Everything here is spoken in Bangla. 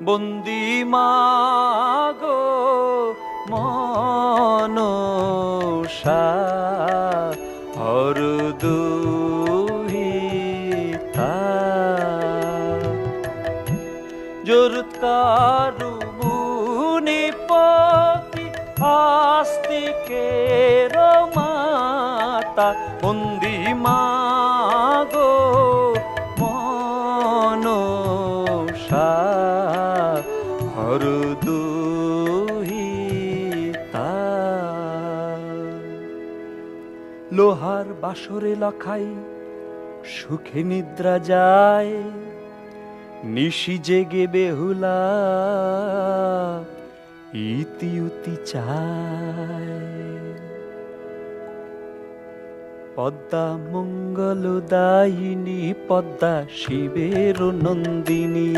বন্দি মাগো মনসা হরদুহিতা জোরকারু মুনিপতি আস্তিকের মাতা বন্দি মাগো মনসা হরদুহিতা লোহার বাসরে লখাই সুখে নিদ্রা যায় নিশি জেগে বেহুলা ইতি উতি চায় পদ্মা মঙ্গলদায়িনী পদ্মা শিবের নন্দিনী